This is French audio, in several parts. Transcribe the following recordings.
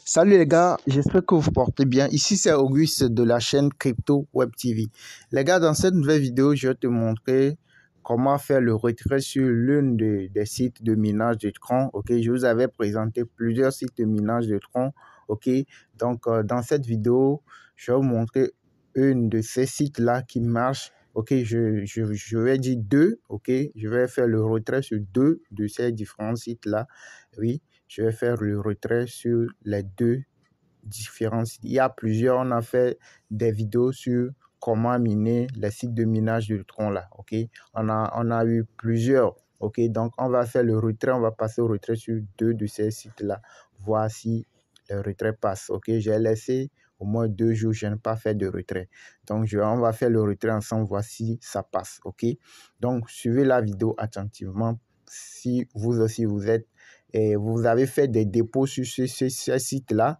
Salut les gars, j'espère que vous portez bien. Ici c'est Auguste de la chaîne Crypto Web TV. Les gars, dans cette nouvelle vidéo, je vais te montrer comment faire le retrait sur l'une des sites de minage de Tron. Ok, je vous avais présenté plusieurs sites de minage de Tron. Ok, donc dans cette vidéo, je vais vous montrer une de ces sites-là qui marche. Ok, je vais dire deux. Ok, je vais faire le retrait sur deux de ces différents sites-là. Oui. Je vais faire le retrait sur les deux différents sites. Il y a plusieurs, on a fait des vidéos sur comment miner les sites de minage de Tron là, ok? On a eu plusieurs, ok? Donc, on va faire le retrait, on va passer au retrait sur deux de ces sites-là, voir si le retrait passe, ok? J'ai laissé au moins 2 jours, je n'ai pas fait de retrait. Donc, on va faire le retrait ensemble, voir si ça passe, ok? Donc, suivez la vidéo attentivement si vous aussi vous êtes et vous avez fait des dépôts sur ce site-là,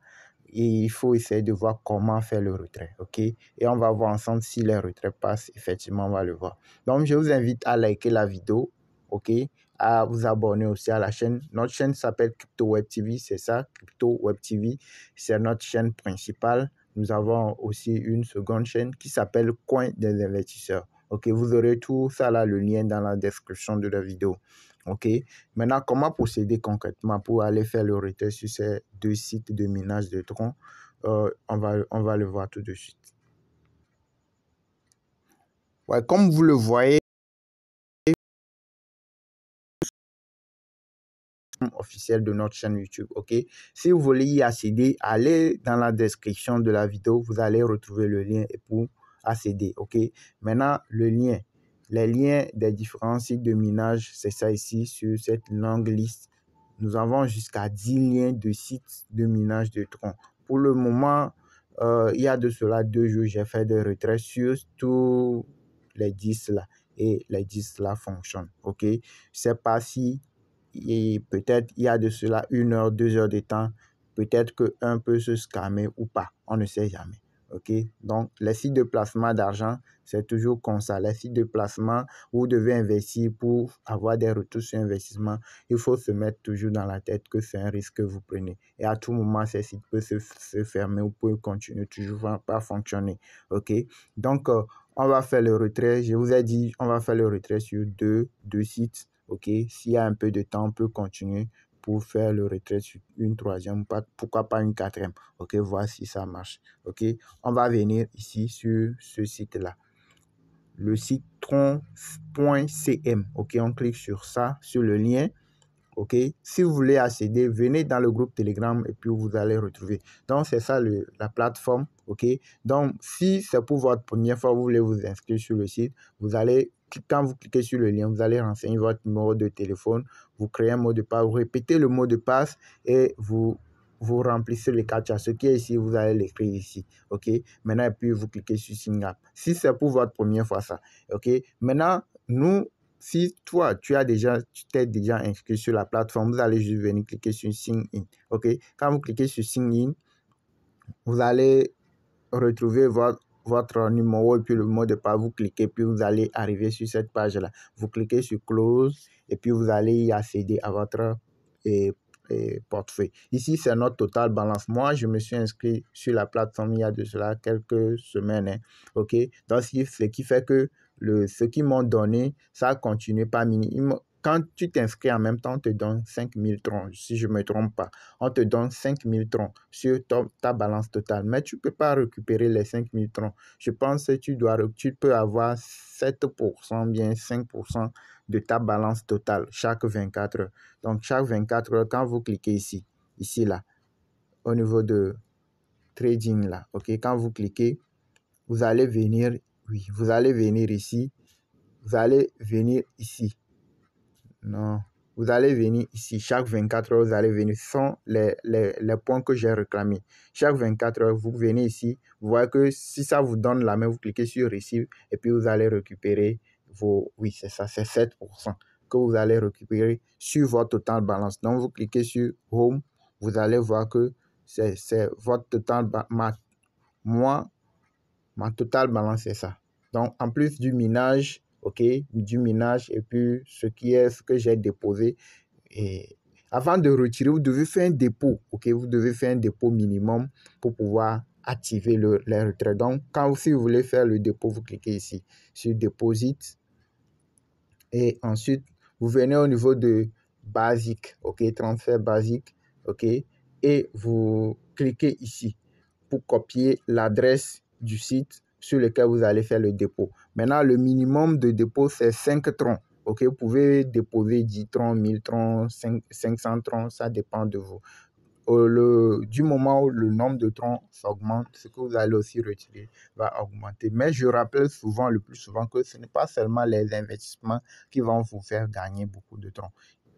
et il faut essayer de voir comment faire le retrait, ok? Et on va voir ensemble si les retraits passent, effectivement, on va le voir. Donc, je vous invite à liker la vidéo, ok? À vous abonner aussi à la chaîne. Notre chaîne s'appelle Crypto Web TV, c'est ça, Crypto Web TV, c'est notre chaîne principale. Nous avons aussi une seconde chaîne qui s'appelle Coin des investisseurs. Ok, vous aurez tout ça là, le lien dans la description de la vidéo. Ok, maintenant, comment procéder concrètement pour aller faire le retrait sur ces deux sites de minage de Tron? On va le voir tout de suite. Ouais, comme vous le voyez, officiel de notre chaîne YouTube, ok? Si vous voulez y accéder, allez dans la description de la vidéo, vous allez retrouver le lien pour accéder, ok? Maintenant, les liens des différents sites de minage, c'est ça ici sur cette longue liste. Nous avons jusqu'à 10 liens de sites de minage de Tron. Pour le moment, il y a de cela 2 jours, j'ai fait des retraits sur tous les 10 là. Et les 10 là fonctionnent, ok? Je ne sais pas si et peut-être il y a de cela 1 heure, 2 heures de temps, peut-être qu'un peut se scammer ou pas, on ne sait jamais. Ok, donc les sites de placement d'argent, c'est toujours comme ça. Les sites de placement, vous devez investir pour avoir des retours sur investissement. Il faut se mettre toujours dans la tête que c'est un risque que vous prenez. Et à tout moment, ces sites peuvent se fermer ou peuvent continuer toujours à pas fonctionner. Ok, donc on va faire le retrait. Je vous ai dit, on va faire le retrait sur deux sites. Ok, s'il y a un peu de temps, on peut continuer pour faire le retrait sur une troisième, pourquoi pas une quatrième. Ok, voir si ça marche. Ok, on va venir ici sur ce site-là, le site tron.cm. Ok, on clique sur ça, sur le lien. Ok, si vous voulez accéder, venez dans le groupe Telegram et puis vous allez retrouver. Donc, c'est ça la plateforme. Ok, donc si c'est pour votre première fois, vous voulez vous inscrire sur le site, quand vous cliquez sur le lien, vous allez renseigner votre numéro de téléphone, vous créez un mot de passe, vous répétez le mot de passe et vous remplissez le captcha. Ce qui est ici, vous allez l'écrire ici. Ok, maintenant, et puis vous cliquez sur Sign Up. Si c'est pour votre première fois, ça. Ok, maintenant, si toi, tu t'es déjà inscrit sur la plateforme, vous allez juste venir cliquer sur Sign In. Ok, quand vous cliquez sur Sign In, vous allez retrouver votre numéro et puis le mot de passe. Vous cliquez, puis vous allez arriver sur cette page-là. Vous cliquez sur Close et puis vous allez y accéder à votre portefeuille. Ici, c'est notre total balance. Moi, je me suis inscrit sur la plateforme il y a de cela quelques semaines. Hein. Ok, donc ce qui fait que ce qu'ils m'ont donné, ça a continué par minimum. Quand tu t'inscris en même temps, on te donne 5000 troncs, si je ne me trompe pas. On te donne 5000 troncs sur ta balance totale. Mais tu ne peux pas récupérer les 5000 troncs. Je pense que tu peux avoir 7%, bien 5% de ta balance totale chaque 24 heures. Donc, chaque 24 heures, quand vous cliquez ici là, au niveau de trading là, ok, quand vous cliquez, vous allez venir, oui, vous allez venir ici, non, vous allez venir ici, chaque 24 heures, vous allez venir, ce sont les points que j'ai réclamés. Chaque 24 heures, vous venez ici, vous voyez que si ça vous donne la main, vous cliquez sur Receive et puis vous allez récupérer oui, c'est ça, c'est 7% que vous allez récupérer sur votre total balance. Donc, vous cliquez sur Home, vous allez voir que c'est votre total balance. Ma total balance, c'est ça. Donc, en plus du minage, ok, du minage et puis ce que j'ai déposé. Et Avant de retirer, vous devez faire un dépôt. Ok, vous devez faire un dépôt minimum pour pouvoir activer les retraits. Donc, si vous voulez faire le dépôt, vous cliquez ici sur Deposit. Et ensuite, vous venez au niveau de basique, ok, transfert basique, ok, et vous cliquez ici pour copier l'adresse du site sur lequel vous allez faire le dépôt. Maintenant, le minimum de dépôt, c'est 5 troncs. Ok, vous pouvez déposer 10 troncs, 1000 troncs, 500 troncs, ça dépend de vous. Du moment où le nombre de troncs s'augmente, ce que vous allez aussi retirer va augmenter. Mais je rappelle souvent, le plus souvent, que ce n'est pas seulement les investissements qui vont vous faire gagner beaucoup de troncs.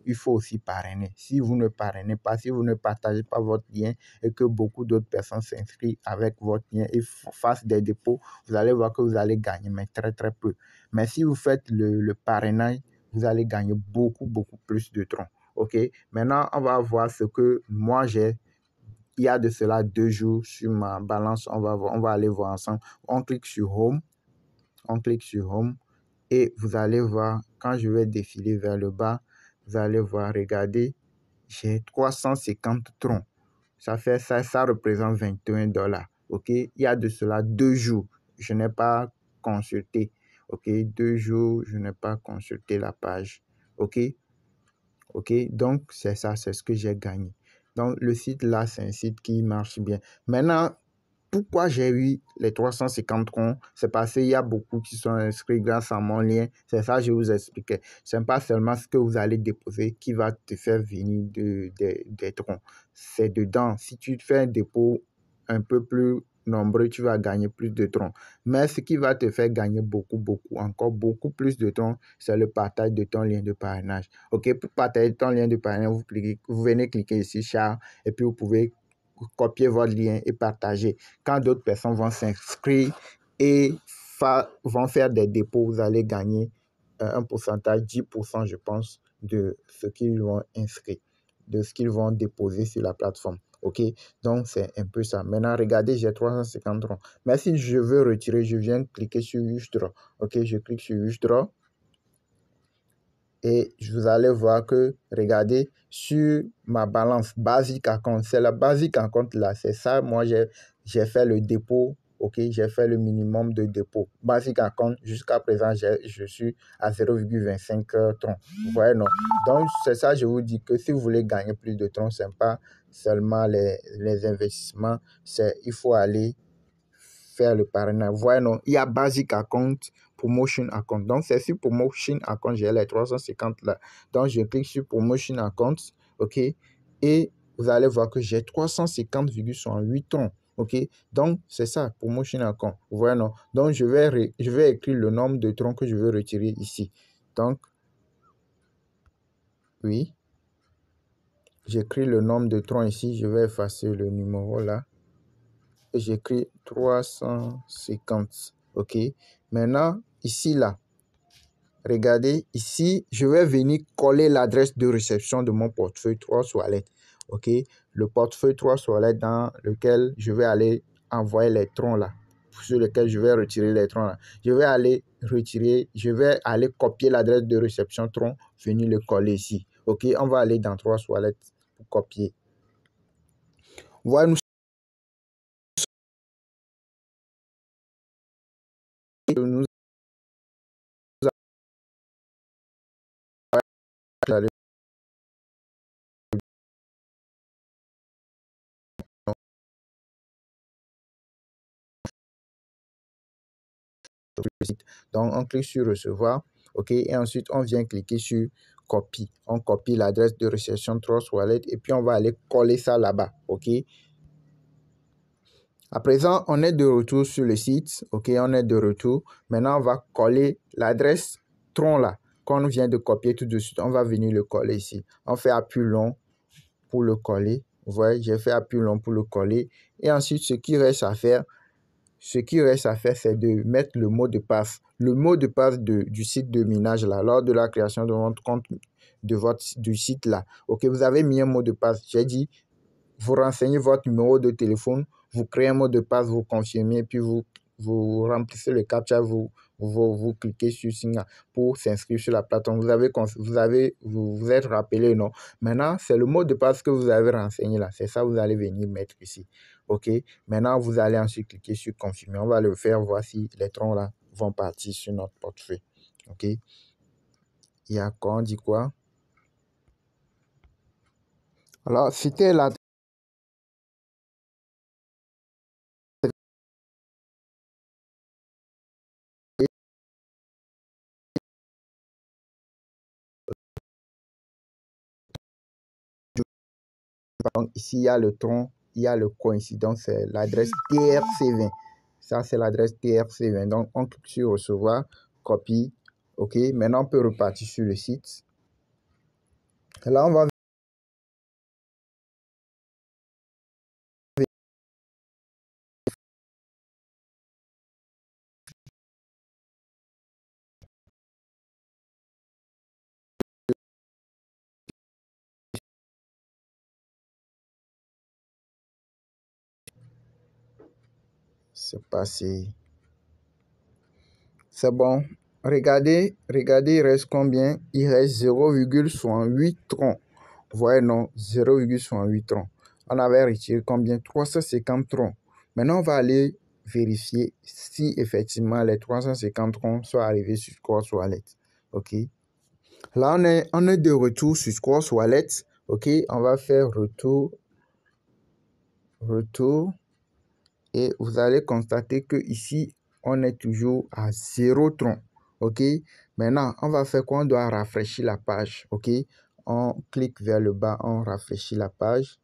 Il faut aussi parrainer. Si vous ne parrainez pas, si vous ne partagez pas votre lien et que beaucoup d'autres personnes s'inscrivent avec votre lien et fassent des dépôts, vous allez voir que vous allez gagner, mais très, très peu. Mais si vous faites le parrainage, vous allez gagner beaucoup, beaucoup plus de troncs. OK, maintenant, on va voir ce que moi j'ai. Il y a de cela 2 jours sur ma balance. On va aller voir ensemble. On clique sur Home. On clique sur Home. Et vous allez voir, quand je vais défiler vers le bas, vous allez voir, regardez, j'ai 350 troncs. Ça représente $21. OK, il y a de cela 2 jours. Je n'ai pas consulté. OK, 2 jours, je n'ai pas consulté la page. OK. OK, donc c'est ça, c'est ce que j'ai gagné. Donc le site là, c'est un site qui marche bien. Maintenant, pourquoi j'ai eu les 350 troncs? C'est parce qu'il y a beaucoup qui sont inscrits grâce à mon lien. C'est ça que je vous expliquais. Ce n'est pas seulement ce que vous allez déposer qui va te faire venir des troncs. C'est dedans. Si tu fais un dépôt un peu plus nombreux, tu vas gagner plus de troncs. Mais ce qui va te faire gagner encore beaucoup plus de troncs, c'est le partage de ton lien de parrainage. OK, pour partager ton lien de parrainage, vous venez cliquer ici, Share, et puis vous pouvez copier votre lien et partager. Quand d'autres personnes vont s'inscrire et vont faire des dépôts, vous allez gagner un pourcentage, 10% je pense, de ce qu'ils vont inscrire, de ce qu'ils vont déposer sur la plateforme. OK, donc c'est un peu ça. Maintenant, regardez, j'ai 350 troncs. Mais si je veux retirer, je viens cliquer sur Withdraw. OK, je clique sur Withdraw. Et vous allez voir que, regardez, sur ma balance basique à compte, c'est la basique à compte là, c'est ça. Moi, j'ai fait le dépôt, ok, j'ai fait le minimum de dépôt. Basique à compte, jusqu'à présent, je suis à 0,25 troncs. Vous voyez, non? Donc, c'est ça, je vous dis que si vous voulez gagner plus de troncs, ce n'est pas seulement les investissements, il faut aller faire le parrainage. Vous voyez, non? Il y a basique à compte, promotion account. Donc, c'est sur promotion account, j'ai les 350 là. Donc, je clique sur promotion account, ok? Et vous allez voir que j'ai 350,8 troncs, ok? Donc, c'est ça, promotion account. Vous voyez, non? Donc, je vais écrire le nombre de troncs que je veux retirer ici. Donc, oui. J'écris le nombre de troncs ici. Je vais effacer le numéro là. Et j'écris 350, ok? Maintenant, ici, là, regardez, ici, je vais venir coller l'adresse de réception de mon portefeuille 3 toilettes. OK? Le portefeuille 3 toilettes dans lequel je vais aller envoyer les troncs là, sur lequel je vais retirer les troncs là. Je vais aller copier l'adresse de réception tronc, venir le coller ici. OK? On va aller dans 3 toilettes pour copier. Voilà, nous allons sur le site. Donc, on clique sur recevoir, OK, et ensuite, on vient cliquer sur copie. On copie l'adresse de réception 3 toilettes et puis on va aller coller ça là-bas, OK. À présent, on est de retour sur le site, OK, on est de retour. Maintenant, on va coller l'adresse tronc là, qu'on vient de copier tout de suite. On va venir le coller ici. On fait appui long pour le coller. Vous voyez, j'ai fait appui long pour le coller. Et ensuite, ce qui reste à faire, c'est de mettre le mot de passe. Le mot de passe du site de minage là, lors de la création de votre compte du site là. OK, vous avez mis un mot de passe. J'ai dit, vous renseignez votre numéro de téléphone, vous créez un mot de passe, vous confirmez, puis vous remplissez le captcha, vous vous cliquez sur Sign Up pour s'inscrire sur la plateforme. Vous êtes rappelé, non? Maintenant, c'est le mot de passe que vous avez renseigné là. C'est ça que vous allez venir mettre ici. OK? Maintenant, vous allez ensuite cliquer sur confirmer. On va le faire, voir si les troncs là vont partir sur notre portefeuille. OK? Il y a quoi? On dit quoi? Alors, c'était la donc, ici, il y a le tronc, il y a le coïncidence, c'est l'adresse TRC20. Ça, c'est l'adresse TRC20. Donc, on clique sur recevoir, copie. OK. Maintenant, on peut repartir sur le site. Là, on va se passer. C'est bon. Regardez, il reste combien? Il reste 0,68 troncs. Vous voyez, non? 0,68 troncs. On avait retiré combien? 350 troncs. Maintenant, on va aller vérifier si effectivement les 350 troncs sont arrivés sur Squash Wallet. OK. Là, on est de retour sur Squash Wallet. OK. On va faire retour. Et vous allez constater que ici, on est toujours à 0 tronc. OK. Maintenant, on va faire quoi? On doit rafraîchir la page. OK. On clique vers le bas, on rafraîchit la page.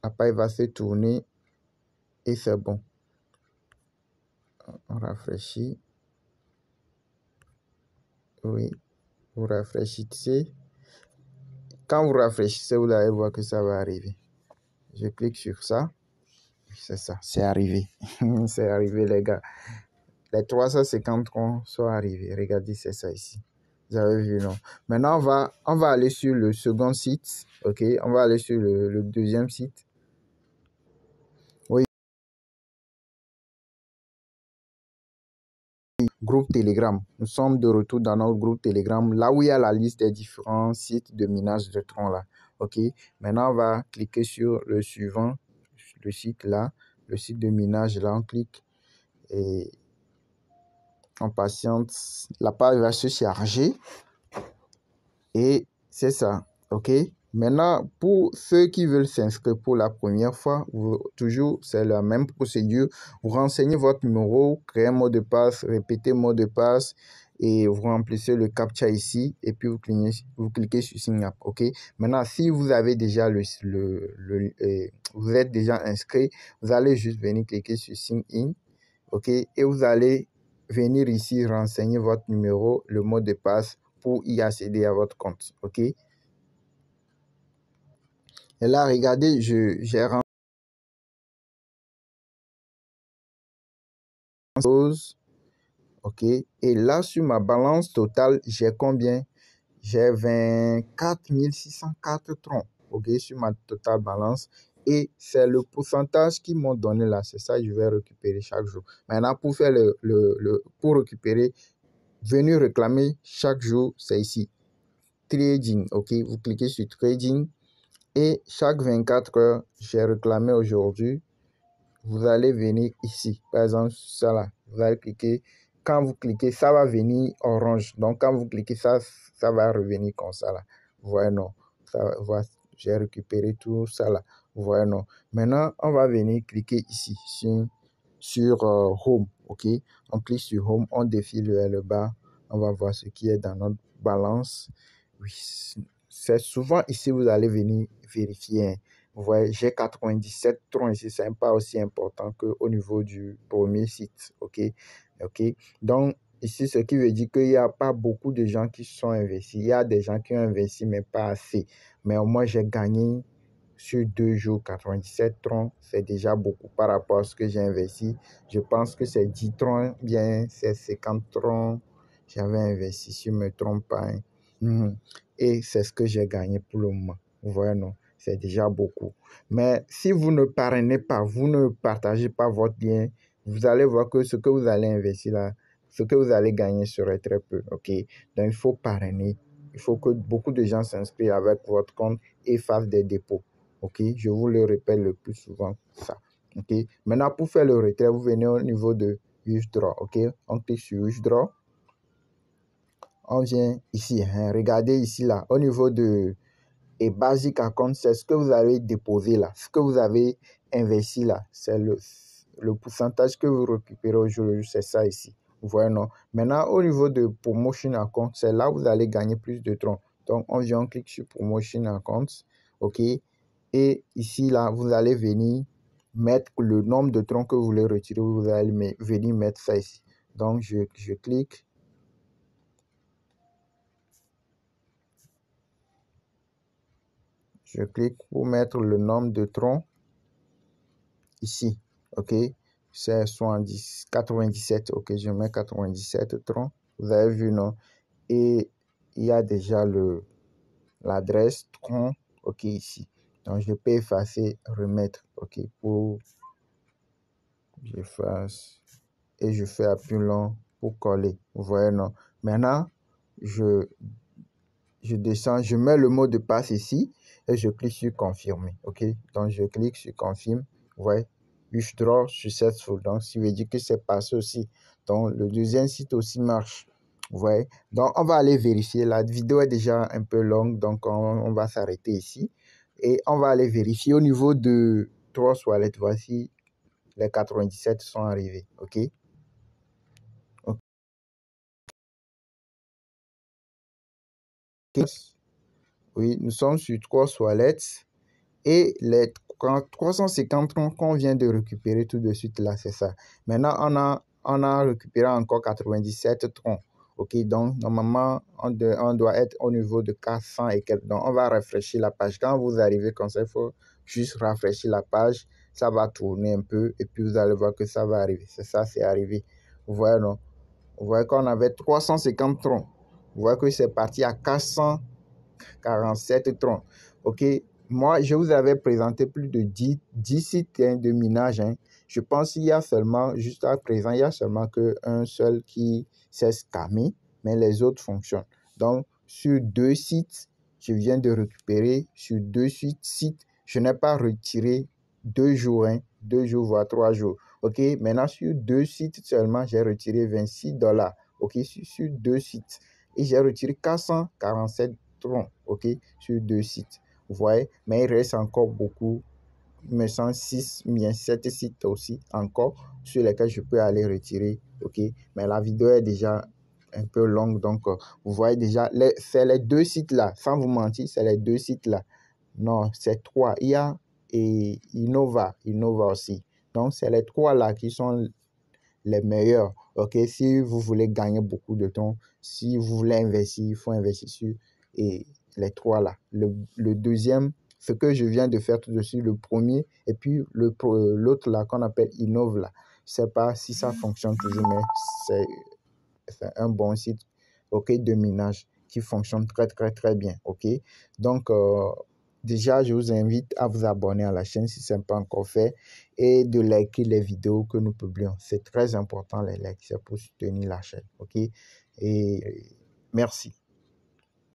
La page va se tourner et c'est bon. On rafraîchit. Oui. Vous rafraîchissez. Quand vous rafraîchissez, vous allez voir que ça va arriver. Je clique sur ça. C'est ça. C'est arrivé. C'est arrivé, les gars. Les 350 troncs sont arrivés. Regardez, c'est ça ici. Vous avez vu, non? Maintenant, on va aller sur le second site. OK? On va aller sur le deuxième site. Oui. Groupe Telegram. Nous sommes de retour dans notre groupe Telegram, là où il y a la liste des différents sites de minage de troncs là. OK? Maintenant, on va cliquer sur le suivant, le site là, le site de minage là. On clique et on patiente. La page va se charger. Et c'est ça, OK? Maintenant, pour ceux qui veulent s'inscrire pour la première fois, toujours, c'est la même procédure. Vous renseignez votre numéro, créez un mot de passe, répétez le mot de passe et vous remplissez le CAPTCHA ici et puis vous cliquez sur Sign Up, OK? Maintenant, si vous avez déjà vous êtes déjà inscrit, vous allez juste venir cliquer sur Sign In, OK? Et vous allez venir ici renseigner votre numéro, le mot de passe pour y accéder à votre compte, OK? Et là, regardez, j'ai renseigné, OK? Et là, sur ma balance totale, j'ai combien? J'ai 24 604 troncs, OK? Sur ma totale balance. Et c'est le pourcentage qu'ils m'ont donné là. C'est ça que je vais récupérer chaque jour. Maintenant, pour faire pour récupérer, venir réclamer chaque jour, c'est ici. Trading, OK? Vous cliquez sur Trading. Et chaque 24 heures, j'ai réclamé aujourd'hui, vous allez venir ici. Par exemple, ça là, vous allez cliquer. Quand vous cliquez, ça va venir orange. Donc, quand vous cliquez, ça va revenir comme ça là. Vous voyez, non. Voilà, j'ai récupéré tout ça là. Vous voyez, non. Maintenant, on va venir cliquer ici sur Home. OK? On clique sur Home, on défile vers le bas. On va voir ce qui est dans notre balance. Oui, c'est souvent ici vous allez venir vérifier. Hein. Vous voyez, j'ai 97 troncs ici, c'est pas aussi important qu'au niveau du premier site. OK? OK? Donc, ici, ce qui veut dire qu'il n'y a pas beaucoup de gens qui sont investis. Il y a des gens qui ont investi, mais pas assez. Mais au moins, j'ai gagné sur 2 jours 97 troncs. C'est déjà beaucoup par rapport à ce que j'ai investi. Je pense que c'est 10 troncs, bien, c'est 50 troncs. J'avais investi, si je ne me trompe pas. Hein. Et c'est ce que j'ai gagné pour le moment. Vous voyez, non? C'est déjà beaucoup. Mais si vous ne parrainez pas, vous ne partagez pas votre bien, vous allez voir que ce que vous allez investir là, ce que vous allez gagner serait très peu, ok? Donc, il faut parrainer. Il faut que beaucoup de gens s'inscrivent avec votre compte et fassent des dépôts, ok? Je vous le répète le plus souvent, ça, ok? Maintenant, pour faire le retrait, vous venez au niveau de Withdraw, ok? On clique sur Withdraw. On vient ici, hein, regardez ici, là, au niveau de et basic account, c'est ce que vous avez déposé là, ce que vous avez investi là, c'est le pourcentage que vous récupérez au jour le jour, c'est ça ici. Vous voyez, non? Maintenant, au niveau de promotion account, c'est là où vous allez gagner plus de troncs. Donc, on vient, on clique sur promotion account, ok? Et ici, là, vous allez venir mettre le nombre de troncs que vous voulez retirer, vous allez venir mettre ça ici. Donc, je clique. Je clique pour mettre le nombre de troncs ici, ok, c'est 97, ok, je mets 97 troncs, vous avez vu, non? Et il y a déjà l'adresse tronc, ok, ici. Donc, je peux effacer, remettre, ok, pour j'efface et je fais appui long pour coller, vous voyez, non? Maintenant, je descends, je mets le mot de passe ici et je clique sur confirmer, ok? Donc, je clique sur confirme, vous voyez? Withdraw successful, donc ça veut dire que c'est passé aussi. Donc, le deuxième site aussi marche, vous voyez? Donc, on va aller vérifier. La vidéo est déjà un peu longue, donc on va s'arrêter ici. Et on va aller vérifier au niveau de Trust Wallet. Voici, les 97 sont arrivés, ok? Oui, nous sommes sur Trust Wallet. Et les 350 troncs qu'on vient de récupérer tout de suite là, c'est ça. Maintenant, on a récupéré encore 97 troncs. Ok, donc normalement, on doit être au niveau de 400 et quelques. Donc, on va rafraîchir la page. Quand vous arrivez comme ça, il faut juste rafraîchir la page. Ça va tourner un peu et puis vous allez voir que ça va arriver. C'est ça, c'est arrivé. Vous voyez, non? Vous voyez qu'on avait 350 troncs. Vous voyez que c'est parti à 447 troncs. Ok, moi, je vous avais présenté plus de 10 sites de minage. Hein. Je pense qu'il y a seulement, juste à présent, il y a seulement qu'un seul qui s'est scammé, mais les autres fonctionnent. Donc, sur 2 sites, je viens de récupérer, sur 2 sites, je n'ai pas retiré 2 jours, hein, 2 jours, voire 3 jours. Ok, maintenant, sur 2 sites seulement, j'ai retiré $26. Ok, sur 2 sites. Et j'ai retiré 447 troncs, ok, sur 2 sites. Vous voyez, mais il reste encore beaucoup, il me semble 7 sites aussi encore sur lesquels je peux aller retirer, ok, mais la vidéo est déjà un peu longue, donc vous voyez déjà, c'est les 2 sites là, sans vous mentir, c'est les 2 sites là, non, c'est 3, il y a et Innova aussi, donc c'est les 3 là qui sont les meilleurs, ok, si vous voulez gagner beaucoup de temps, si vous voulez investir, il faut investir sur et les 3 là. Le deuxième, ce que je viens de faire tout de suite, le premier, et puis l'autre là qu'on appelle Innov là. Je ne sais pas si ça fonctionne toujours, mais c'est un bon site, ok, de minage qui fonctionne très très très bien, ok. Donc, déjà, je vous invite à vous abonner à la chaîne si ce n'est pas encore fait et de liker les vidéos que nous publions. C'est très important les likes, c'est pour soutenir la chaîne, ok. Et merci.